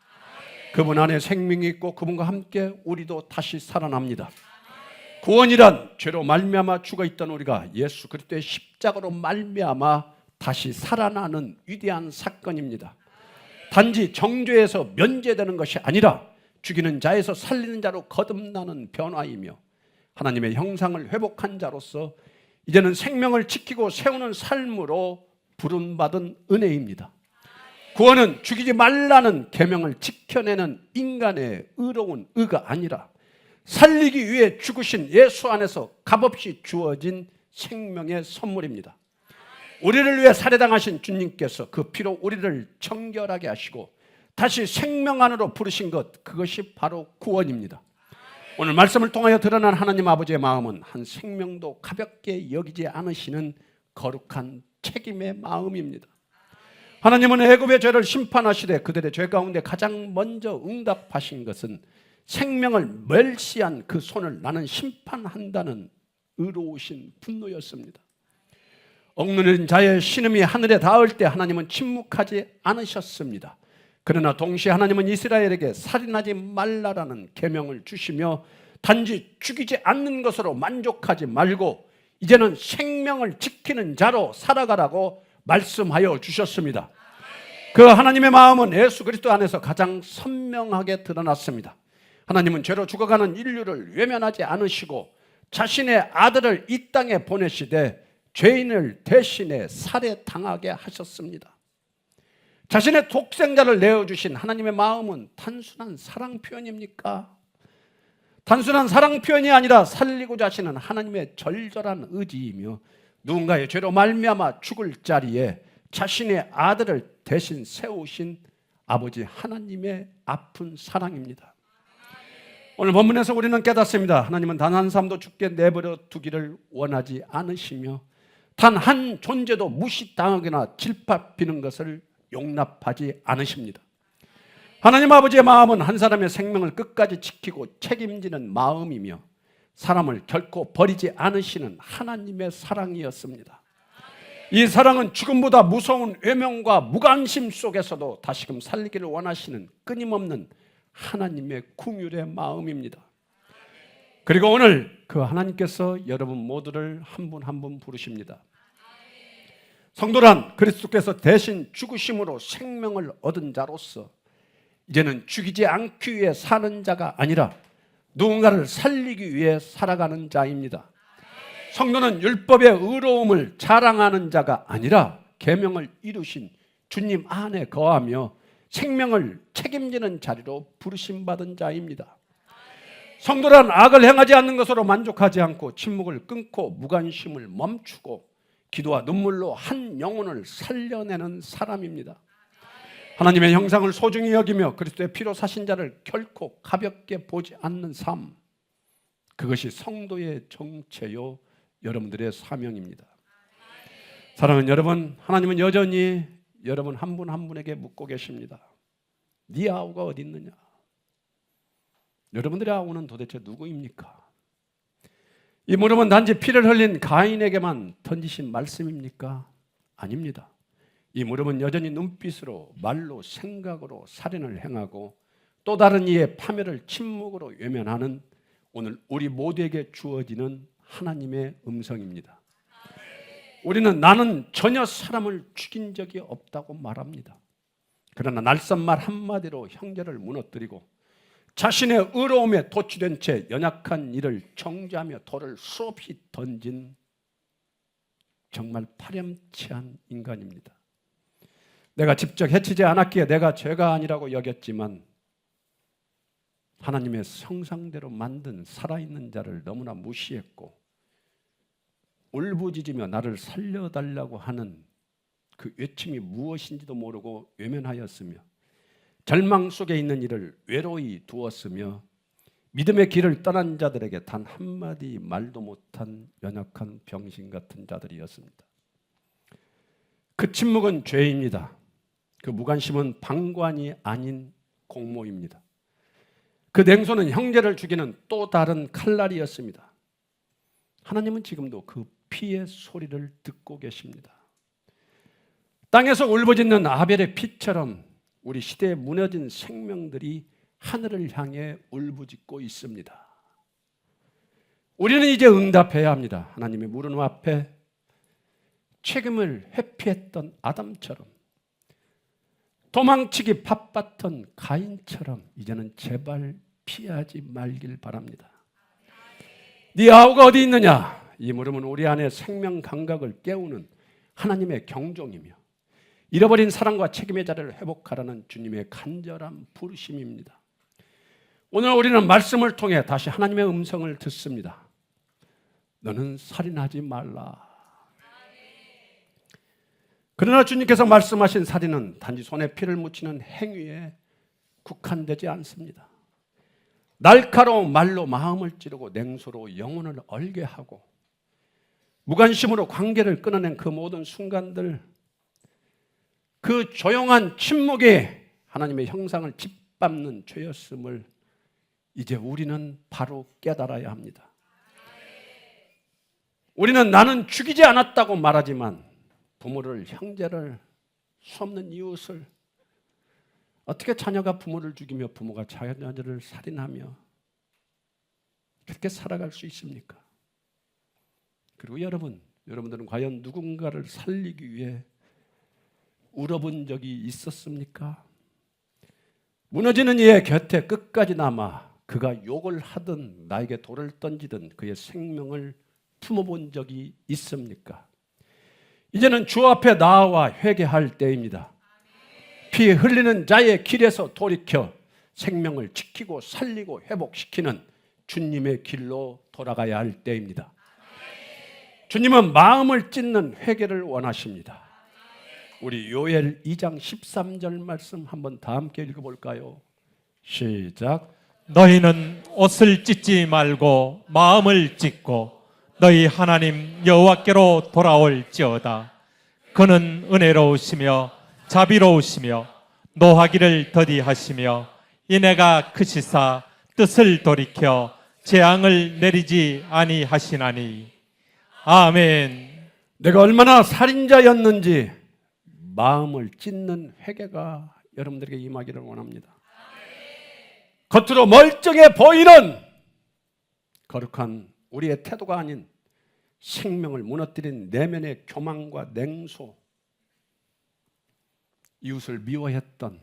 그분 안에 생명이 있고 그분과 함께 우리도 다시 살아납니다. 구원이란 죄로 말미암아 죽어있던 우리가 예수 그리스도의 십자가로 말미암아 다시 살아나는 위대한 사건입니다. 단지 정죄에서 면제되는 것이 아니라 죽이는 자에서 살리는 자로 거듭나는 변화이며 하나님의 형상을 회복한 자로서 이제는 생명을 지키고 세우는 삶으로 부름받은 은혜입니다. 구원은 죽이지 말라는 계명을 지켜내는 인간의 의로운 의가 아니라 살리기 위해 죽으신 예수 안에서 값없이 주어진 생명의 선물입니다. 우리를 위해 살해당하신 주님께서 그 피로 우리를 정결하게 하시고 다시 생명 안으로 부르신 것, 그것이 바로 구원입니다. 오늘 말씀을 통하여 드러난 하나님 아버지의 마음은 한 생명도 가볍게 여기지 않으시는 거룩한 책임의 마음입니다. 하나님은 애굽의 죄를 심판하시되 그들의 죄 가운데 가장 먼저 응답하신 것은 생명을 멸시한 그 손을 나는 심판한다는 의로우신 분노였습니다. 억누른 자의 신음이 하늘에 닿을 때 하나님은 침묵하지 않으셨습니다. 그러나 동시에 하나님은 이스라엘에게 살인하지 말라라는 계명을 주시며 단지 죽이지 않는 것으로 만족하지 말고 이제는 생명을 지키는 자로 살아가라고 말씀하여 주셨습니다. 그 하나님의 마음은 예수 그리스도 안에서 가장 선명하게 드러났습니다. 하나님은 죄로 죽어가는 인류를 외면하지 않으시고 자신의 아들을 이 땅에 보내시되 죄인을 대신에 살해당하게 하셨습니다. 자신의 독생자를 내어주신 하나님의 마음은 단순한 사랑 표현입니까? 단순한 사랑 표현이 아니라 살리고자 하시는 하나님의 절절한 의지이며 누군가의 죄로 말미암아 죽을 자리에 자신의 아들을 대신 세우신 아버지 하나님의 아픈 사랑입니다. 오늘 본문에서 우리는 깨닫습니다. 하나님은 단 한 사람도 죽게 내버려 두기를 원하지 않으시며 단 한 존재도 무시당하거나 질파비는 것을 용납하지 않으십니다. 하나님 아버지의 마음은 한 사람의 생명을 끝까지 지키고 책임지는 마음이며 사람을 결코 버리지 않으시는 하나님의 사랑이었습니다. 이 사랑은 죽음보다 무서운 외면과 무관심 속에서도 다시금 살리기를 원하시는 끊임없는 하나님의 긍휼의 마음입니다. 그리고 오늘 그 하나님께서 여러분 모두를 한 분 한 분 부르십니다. 성도란 그리스도께서 대신 죽으심으로 생명을 얻은 자로서 이제는 죽이지 않기 위해 사는 자가 아니라 누군가를 살리기 위해 살아가는 자입니다. 성도는 율법의 의로움을 자랑하는 자가 아니라 계명을 이루신 주님 안에 거하며 생명을 책임지는 자리로 부르심받은 자입니다. 성도란 악을 행하지 않는 것으로 만족하지 않고 침묵을 끊고 무관심을 멈추고 기도와 눈물로 한 영혼을 살려내는 사람입니다. 하나님의 형상을 소중히 여기며 그리스도의 피로 사신 자를 결코 가볍게 보지 않는 삶, 그것이 성도의 정체요 여러분들의 사명입니다. 사랑하는 여러분, 하나님은 여전히 여러분 한 분 한 분에게 묻고 계십니다. 네 아우가 어디 있느냐? 여러분들의 아우는 도대체 누구입니까? 이 물음은 단지 피를 흘린 가인에게만 던지신 말씀입니까? 아닙니다. 이 물음은 여전히 눈빛으로, 말로, 생각으로 살인을 행하고 또 다른 이의 파멸을 침묵으로 외면하는 오늘 우리 모두에게 주어지는 하나님의 음성입니다. 우리는 나는 전혀 사람을 죽인 적이 없다고 말합니다. 그러나 날선 말 한마디로 형제를 무너뜨리고 자신의 의로움에 도취된 채 연약한 이를 정죄하며 돌을 수없이 던진 정말 파렴치한 인간입니다. 내가 직접 해치지 않았기에 내가 죄가 아니라고 여겼지만 하나님의 형상대로 만든 살아있는 자를 너무나 무시했고 울부짖으며 나를 살려달라고 하는 그 외침이 무엇인지도 모르고 외면하였으며 절망 속에 있는 이를 외로이 두었으며 믿음의 길을 떠난 자들에게 단 한마디 말도 못한 연약한 병신 같은 자들이었습니다. 그 침묵은 죄입니다. 그 무관심은 방관이 아닌 공모입니다. 그 냉소는 형제를 죽이는 또 다른 칼날이었습니다. 하나님은 지금도 그 피의 소리를 듣고 계십니다. 땅에서 울부짖는 아벨의 피처럼 우리 시대에 무너진 생명들이 하늘을 향해 울부짖고 있습니다. 우리는 이제 응답해야 합니다. 하나님의 물음 앞에 책임을 회피했던 아담처럼 도망치기 바빴던 가인처럼 이제는 제발 피하지 말길 바랍니다. 네 아우가 어디 있느냐? 이 물음은 우리 안에 생명 감각을 깨우는 하나님의 경종이며 잃어버린 사랑과 책임의 자리를 회복하라는 주님의 간절한 부르심입니다. 오늘 우리는 말씀을 통해 다시 하나님의 음성을 듣습니다. 너는 살인하지 말라. 그러나 주님께서 말씀하신 살인은 단지 손에 피를 묻히는 행위에 국한되지 않습니다. 날카로운 말로 마음을 찌르고 냉소로 영혼을 얼게 하고 무관심으로 관계를 끊어낸 그 모든 순간들, 그 조용한 침묵이 하나님의 형상을 짓밟는 죄였음을 이제 우리는 바로 깨달아야 합니다. 우리는 나는 죽이지 않았다고 말하지만 부모를, 형제를, 수없는 이웃을, 어떻게 자녀가 부모를 죽이며 부모가 자녀를 살인하며 그렇게 살아갈 수 있습니까? 그리고 여러분들은 과연 누군가를 살리기 위해 울어본 적이 있었습니까? 무너지는 이의 곁에 끝까지 남아 그가 욕을 하든 나에게 돌을 던지든 그의 생명을 품어본 적이 있습니까? 이제는 주 앞에 나와 회개할 때입니다. 피 흘리는 자의 길에서 돌이켜 생명을 지키고 살리고 회복시키는 주님의 길로 돌아가야 할 때입니다. 주님은 마음을 찢는 회개를 원하십니다. 우리 요엘 2장 13절 말씀 한번 다 함께 읽어볼까요? 시작. 너희는 옷을 찢지 말고 마음을 찢고 너희 하나님 여호와께로 돌아올지어다. 그는 은혜로우시며 자비로우시며 노하기를 더디하시며 인애가 크시사 뜻을 돌이켜 재앙을 내리지 아니하시나니. 아멘. 내가 얼마나 살인자였는지 마음을 찢는 회개가 여러분들에게 임하기를 원합니다. 겉으로 멀쩡해 보이는 거룩한 우리의 태도가 아닌 생명을 무너뜨린 내면의 교만과 냉소, 이웃을 미워했던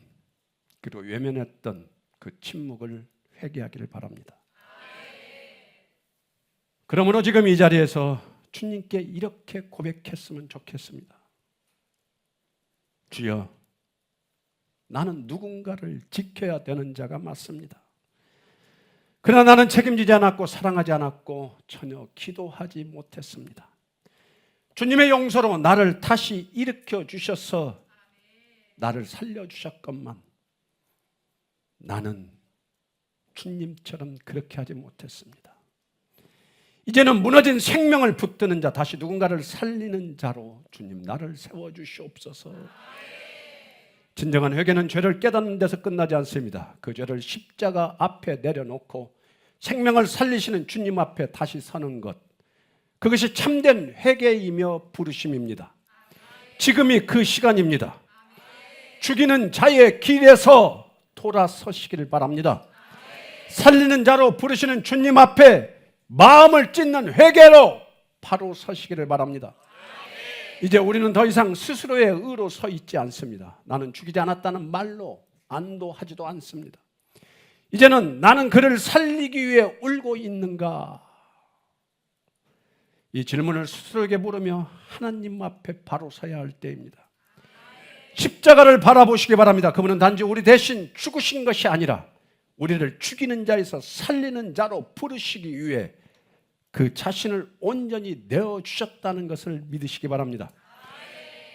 그리고 외면했던 그 침묵을 회개하기를 바랍니다. 그러므로 지금 이 자리에서 주님께 이렇게 고백했으면 좋겠습니다. 주여, 나는 누군가를 지켜야 되는 자가 맞습니다. 그러나 나는 책임지지 않았고 사랑하지 않았고 전혀 기도하지 못했습니다. 주님의 용서로 나를 다시 일으켜 주셔서 나를 살려주셨건만 나는 주님처럼 그렇게 하지 못했습니다. 이제는 무너진 생명을 붙드는 자, 다시 누군가를 살리는 자로 주님 나를 세워주시옵소서. 진정한 회개는 죄를 깨닫는 데서 끝나지 않습니다. 그 죄를 십자가 앞에 내려놓고 생명을 살리시는 주님 앞에 다시 서는 것, 그것이 참된 회개이며 부르심입니다. 지금이 그 시간입니다. 죽이는 자의 길에서 돌아서시기를 바랍니다. 살리는 자로 부르시는 주님 앞에 마음을 찢는 회개로 바로 서시기를 바랍니다. 이제 우리는 더 이상 스스로의 의로 서 있지 않습니다. 나는 죽이지 않았다는 말로 안도하지도 않습니다. 이제는 나는 그를 살리기 위해 울고 있는가? 이 질문을 스스로에게 물으며 하나님 앞에 바로 서야 할 때입니다. 십자가를 바라보시기 바랍니다. 그분은 단지 우리 대신 죽으신 것이 아니라 우리를 죽이는 자에서 살리는 자로 부르시기 위해 그 자신을 온전히 내어주셨다는 것을 믿으시기 바랍니다.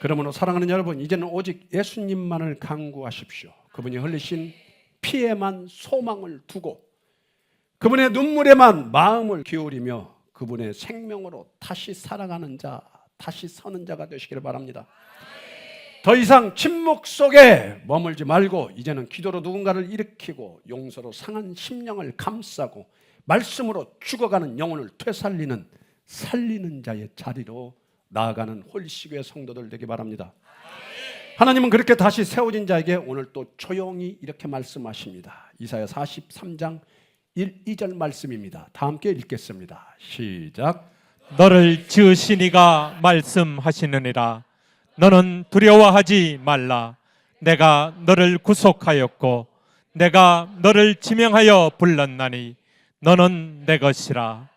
그러므로 사랑하는 여러분, 이제는 오직 예수님만을 간구하십시오. 그분이 흘리신 피에만 소망을 두고 그분의 눈물에만 마음을 기울이며 그분의 생명으로 다시 살아가는 자, 다시 서는 자가 되시기를 바랍니다. 더 이상 침묵 속에 머물지 말고 이제는 기도로 누군가를 일으키고 용서로 상한 심령을 감싸고 말씀으로 죽어가는 영혼을 되살리는 살리는 자의 자리로 나아가는 홀시교의 성도들 되기 바랍니다. 하나님은 그렇게 다시 세워진 자에게 오늘 또 조용히 이렇게 말씀하십니다. 이사야 43장 1, 2절 말씀입니다. 다 함께 읽겠습니다. 시작. 너를 지으신 이가 말씀하시느니라. 너는 두려워하지 말라. 내가 너를 구속하였고 내가 너를 지명하여 불렀나니 너는 내 것이라.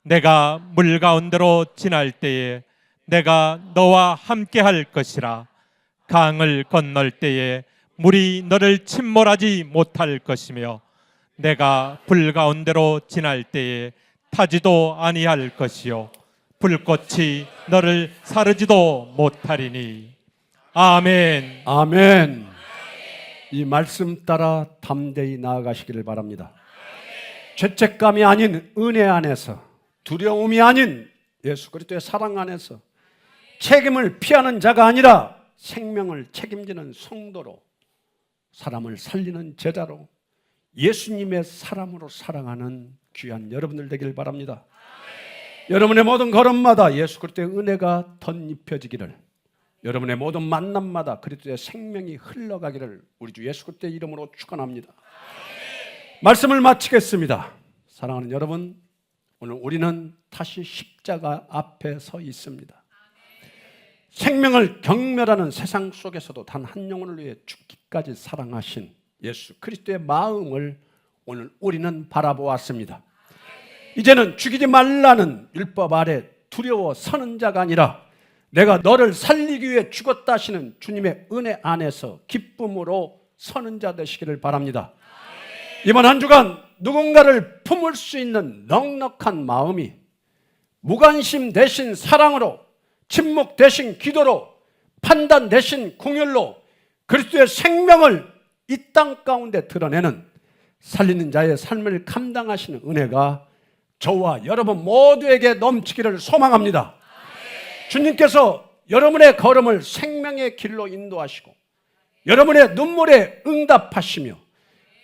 내가 물 가운데로 지날 때에 내가 너와 함께할 것이라. 강을 건널 때에 물이 너를 침몰하지 못할 것이며 내가 불 가운데로 지날 때에 타지도 아니할 것이요 불꽃이 너를 사르지도 못하리니. 아멘. 아멘. 이 말씀 따라 담대히 나아가시기를 바랍니다. 죄책감이 아닌 은혜 안에서, 두려움이 아닌 예수 그리스도의 사랑 안에서, 책임을 피하는 자가 아니라 생명을 책임지는 성도로, 사람을 살리는 제자로, 예수님의 사람으로 살아가는 귀한 여러분들 되길 바랍니다. 여러분의 모든 걸음마다 예수 그리스도의 은혜가 덧입혀지기를, 여러분의 모든 만남마다 그리스도의 생명이 흘러가기를 우리 주 예수 그리스도의 이름으로 축원합니다. 말씀을 마치겠습니다. 사랑하는 여러분, 오늘 우리는 다시 십자가 앞에 서 있습니다. 생명을 경멸하는 세상 속에서도 단 한 영혼을 위해 죽기까지 사랑하신 예수 그리스도의 마음을 오늘 우리는 바라보았습니다. 이제는 죽이지 말라는 율법 아래 두려워 서는 자가 아니라 내가 너를 살리기 위해 죽었다 하시는 주님의 은혜 안에서 기쁨으로 서는 자 되시기를 바랍니다. 이번 한 주간 누군가를 품을 수 있는 넉넉한 마음이 무관심 대신 사랑으로, 침묵 대신 기도로, 판단 대신 공율로 그리스도의 생명을 이 땅 가운데 드러내는 살리는 자의 삶을 감당하시는 은혜가 저와 여러분 모두에게 넘치기를 소망합니다. 주님께서 여러분의 걸음을 생명의 길로 인도하시고 여러분의 눈물에 응답하시며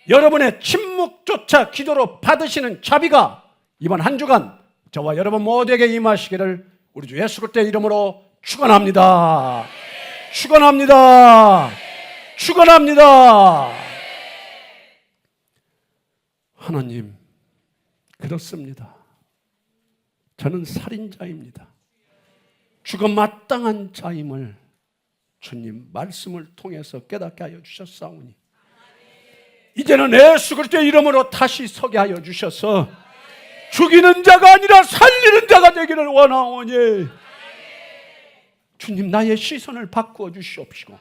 여러분의 침묵조차 기도로 받으시는 자비가 이번 한 주간 저와 여러분 모두에게 임하시기를 우리 주 예수 그리스도의 이름으로 축원합니다. 축원합니다. 축원합니다. 하나님, 그렇습니다. 저는 살인자입니다. 죽어 마땅한 자임을 주님 말씀을 통해서 깨닫게 하여 주셨사오니 이제는 예수 그리스도의 이름으로 다시 서게 하여 주셔서 죽이는 자가 아니라 살리는 자가 되기를 원하오니 주님, 나의 시선을 바꾸어 주시옵시고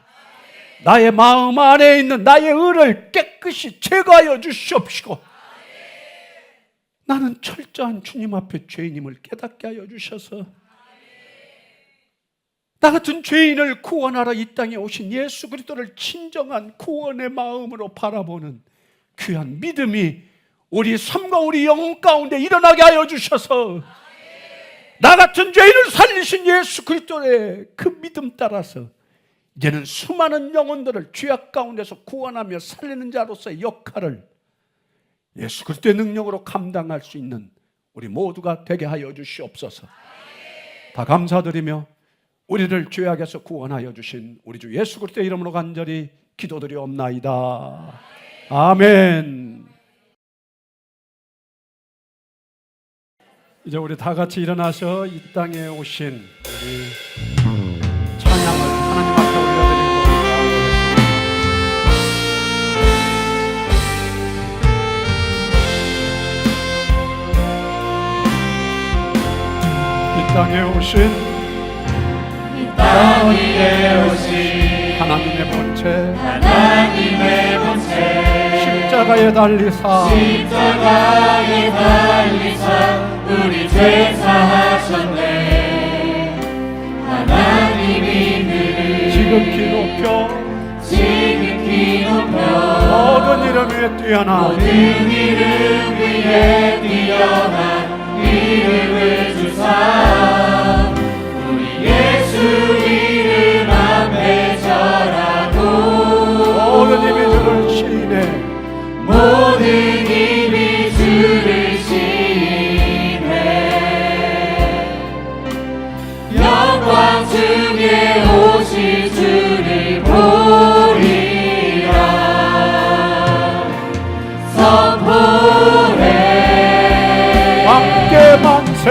나의 마음 안에 있는 나의 의를 깨끗이 제거하여 주시옵시고 나는 철저한 주님 앞에 죄인임을 깨닫게 하여 주셔서 나 같은 죄인을 구원하러 이 땅에 오신 예수 그리스도를 진정한 구원의 마음으로 바라보는 귀한 믿음이 우리 삶과 우리 영혼 가운데 일어나게 하여 주셔서 나 같은 죄인을 살리신 예수 그리스도의 그 믿음 따라서 이제는 수많은 영혼들을 죄악 가운데서 구원하며 살리는 자로서의 역할을 예수 그리스도의 능력으로 감당할 수 있는 우리 모두가 되게 하여 주시옵소서. 다 감사드리며 우리를 죄악에서 구원하여 주신 우리 주 예수 그리스도의 이름으로 간절히 기도드리옵나이다. 아멘. 이제 우리 다 같이 일어나서 이 땅에 오신 우리 찬양을 하나님 앞에 올려드리고 이 땅에 오신 하나님의 본체 십자가에 달리사 우리 죄 사하셨네. 하나님이 그를 지극히 높여 모든 이름 위에 뛰어난 이름을 주사 우리 예수 이름 앞에 절하고 모든 입이 주를 시인해 모든 입이 주를 영광 중에 오실 주를 보리라. 선포해 함께 만세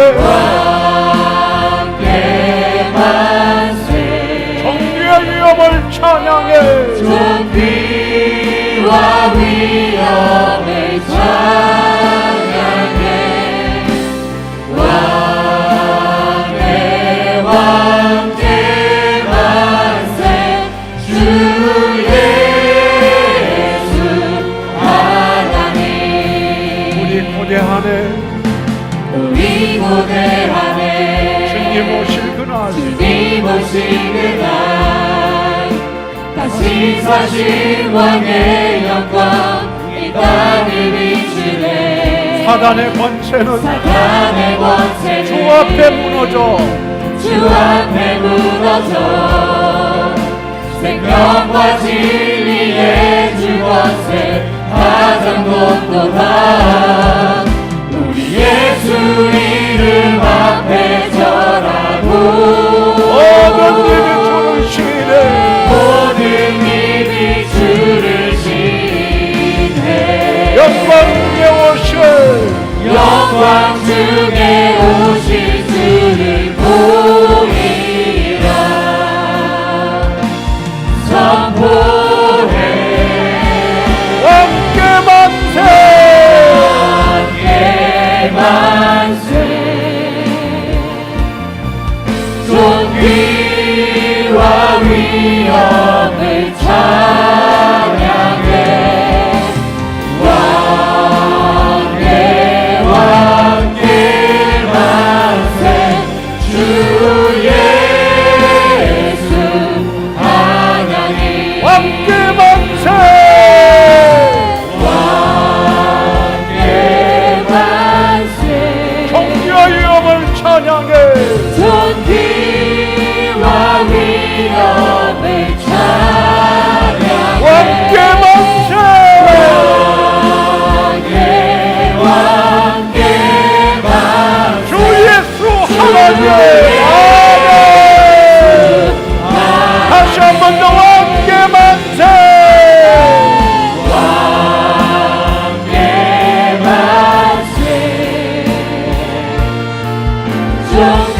정귀의 위엄을 찬양해 정귀와 위엄을 찬양해 왕께 만세 주 예수 하나님 위사신 왕의 영광 이 땅을 비추네. 사단의 권세는 사단의 권세는 주 앞에 무너져 주 앞에 무너져. 생명과 진리의 주 권세 가장 높도다. 우리 예수 이름 앞에 절하고 모든 입이 주를 시인해. 모든 입이 주를 시인해. 영광 중에 오실 영광 중에 오실 주를 보이라. 선포해 왕께 만세. 함께 만세. 존귀와 위엄을 찬양해. 왕께 만세. 주 예수 하나님 왕께 만세. 왕께 만세. 종교의 위엄을 찬양해. 존귀와 위엄을 찬양해. 왕께 만세. 왕께 만세. 주 예수 하나님. 아멘. 다시 한 번 더 왕께 만세. 왕께 만세.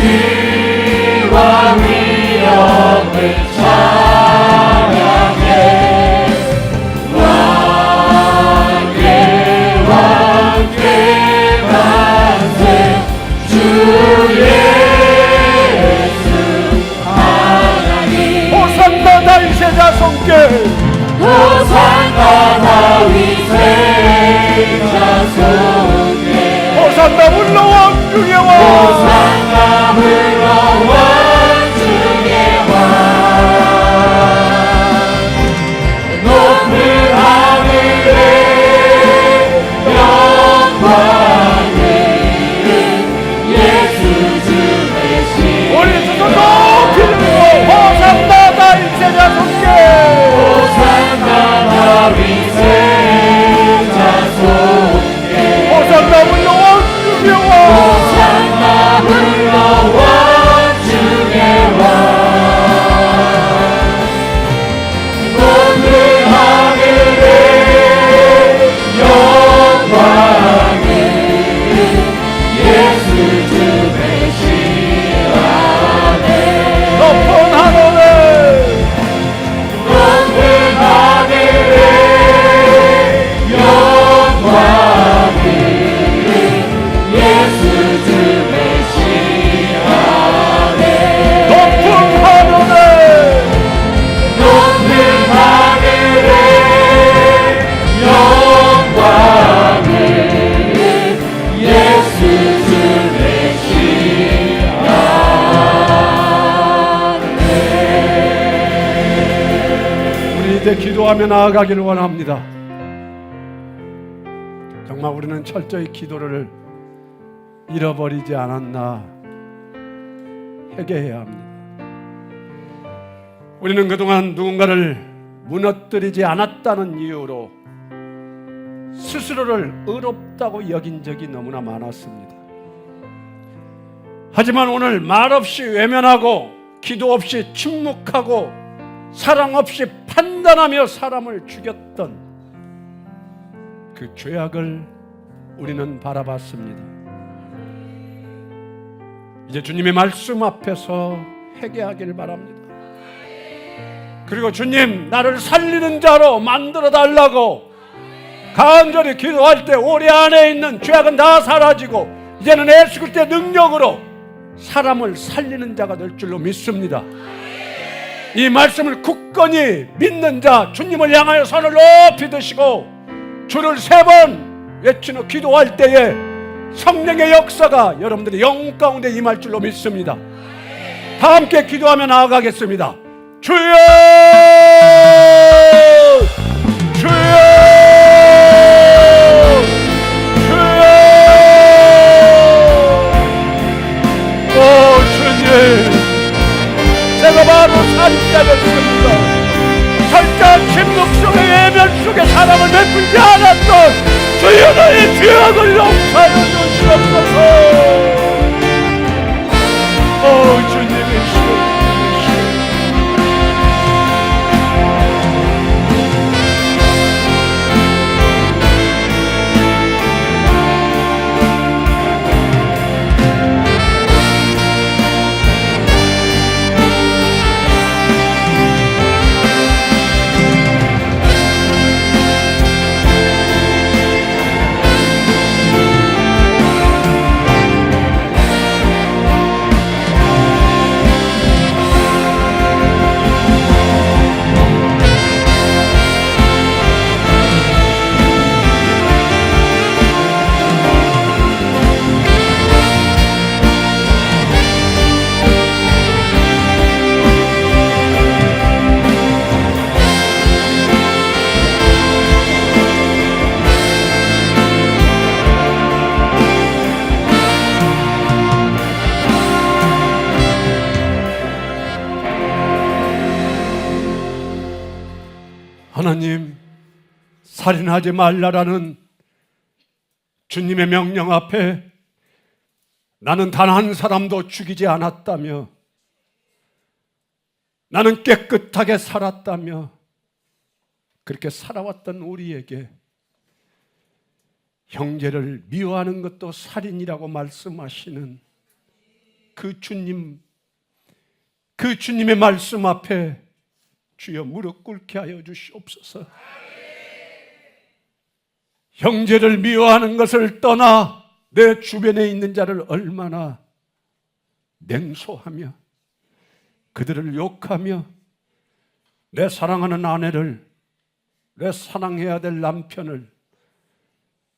존귀와 위엄을 찬양해. 왕께 만세. 주 예수 하나님 호산나 다윗의 자손께. 호산나 다윗의 자손께 호산나 물러왕 중의 왕. 호산나 물러왕 중의 왕. 높은 하늘에 영광을 예수 주 대신 우리 주도 높이 들고 호산나 다윗의 자손께. 호산나 다윗의 자손께 호산나 물러왕 중의 왕. 호산나 물러왕 중의 왕. 높은 하늘에 영광을 예수 주 대신 안에. 높은 하늘에 높은 하늘에 영광을 예수 주 대신 안에. 높은 하늘에 높은 하늘에 영광을 예수 주 대신 우리 이제 기도하며 나아가기를 원합니다. 정말 우리는 철저히 기도를 잃어버리지 않았나 회개해야 합니다. 우리는 그동안 누군가를 무너뜨리지 않았다는 이유로 스스로를 의롭다고 여긴 적이 너무나 많았습니다. 하지만 오늘 말없이 외면하고 기도 없이 침묵하고 사랑 없이 판단하며 사람을 죽였던 그 죄악을 우리는 바라봤습니다. 이제 주님의 말씀 앞에서 회개하기를 바랍니다. 그리고 주님, 나를 살리는 자로 만들어 달라고 간절히 기도할 때 우리 안에 있는 죄악은 다 사라지고 이제는 예수 그리스도의 능력으로 사람을 살리는 자가 될 줄로 믿습니다. 이 말씀을 굳건히 믿는 자, 주님을 향하여 손을 높이 드시고 주를 3번 외치며 기도할 때에 성령의 역사가 여러분들의 영혼 가운데 임할 줄로 믿습니다. 다 함께 기도하며 나아가겠습니다. 주여! 베풀지 않았던 주여 너의 죄악을 용서하여 주시옵소서. 주님의 시여, 하나님, 살인하지 말라라는 주님의 명령 앞에 나는 단 한 사람도 죽이지 않았다며, 나는 깨끗하게 살았다며, 그렇게 살아왔던 우리에게 형제를 미워하는 것도 살인이라고 말씀하시는 그 주님의 말씀 앞에 주여 무릎 꿇게 하여 주시옵소서. 형제를 미워하는 것을 떠나 내 주변에 있는 자를 얼마나 냉소하며 그들을 욕하며 내 사랑하는 아내를, 내 사랑해야 될 남편을,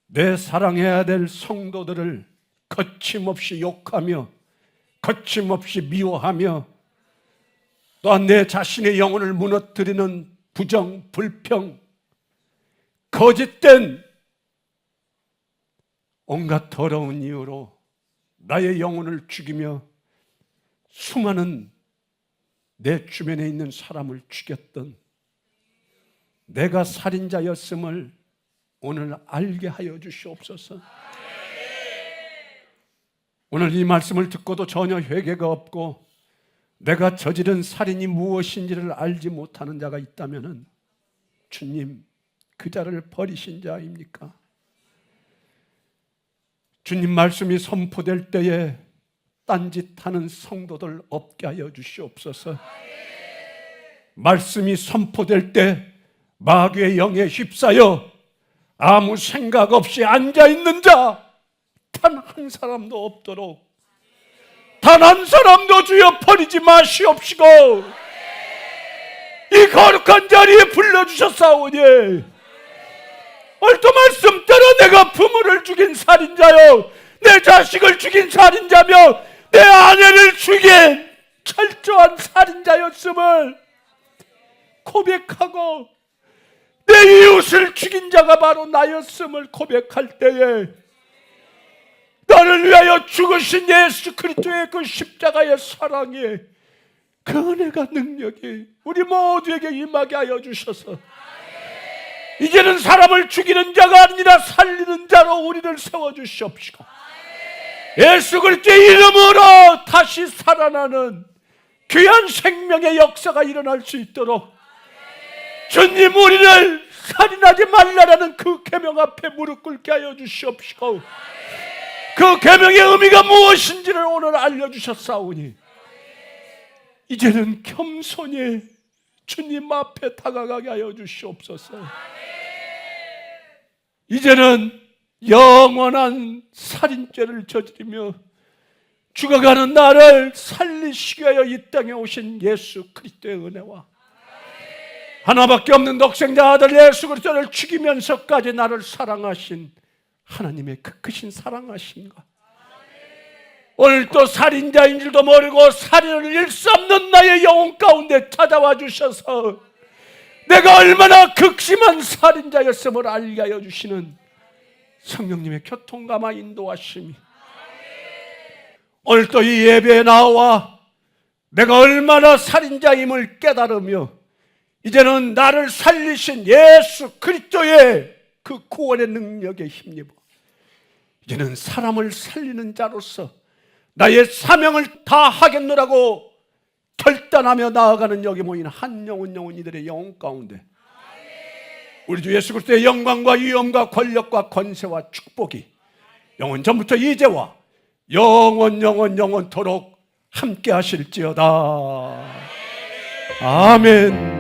내 사랑해야 될 성도들을 거침없이 욕하며 거침없이 미워하며 또한 내 자신의 영혼을 무너뜨리는 부정, 불평, 거짓된 온갖 더러운 이유로 나의 영혼을 죽이며 수많은 내 주변에 있는 사람을 죽였던 내가 살인자였음을 오늘 알게 하여 주시옵소서. 오늘 이 말씀을 듣고도 전혀 회개가 없고 내가 저지른 살인이 무엇인지를 알지 못하는 자가 있다면 주님, 그 자를 버리신 자입니까? 주님 말씀이 선포될 때에 딴짓하는 성도들 없게 하여 주시옵소서. 말씀이 선포될 때 마귀의 영에 휩싸여 아무 생각 없이 앉아있는 자 단 한 사람도 없도록 단 한 사람도 주여 버리지 마시옵시고 이 거룩한 자리에 불러주셨사오니 오늘도 말씀대로 내가 부모를 죽인 살인자요, 내 자식을 죽인 살인자며 내 아내를 죽인 철저한 살인자였음을 고백하고 내 이웃을 죽인 자가 바로 나였음을 고백할 때에 나를 위하여 죽으신 예수 그리스도의 그 십자가의 사랑이, 그 은혜가, 능력이 우리 모두에게 임하게 하여 주셔서 이제는 사람을 죽이는 자가 아니라 살리는 자로 우리를 세워주시옵시고 예수 그리스도의 이름으로 다시 살아나는 귀한 생명의 역사가 일어날 수 있도록 주님, 우리를 살인하지 말라라는 그 계명 앞에 무릎 꿇게 하여 주시옵시고 그 계명의 의미가 무엇인지를 오늘 알려주셨사오니 이제는 겸손히 주님 앞에 다가가게 하여 주시옵소서. 이제는 영원한 살인죄를 저지르며 죽어가는 나를 살리시기 위하여 이 땅에 오신 예수 그리스도의 은혜와 하나밖에 없는 독생자 아들 예수 그리스도를 죽이면서까지 나를 사랑하신 하나님의 그 크신 사랑하심과 오늘 또 살인자인 줄도 모르고 살인을 일삼는 나의 영혼 가운데 찾아와 주셔서 내가 얼마나 극심한 살인자였음을 알게 하여 주시는 성령님의 교통감화 인도하심이 오늘 또 이 예배에 나와 내가 얼마나 살인자임을 깨달으며 이제는 나를 살리신 예수 그리스도의 그 구원의 능력에 힘입어 이제는 사람을 살리는 자로서 나의 사명을 다하겠노라고 결단하며 나아가는 여기 모인 한 영혼 이들의 영혼 가운데 우리 주 예수 그리스도의 영광과 위엄과 권력과 권세와 축복이 영원 전부터 이제와 영원토록 함께 하실지어다. 아멘.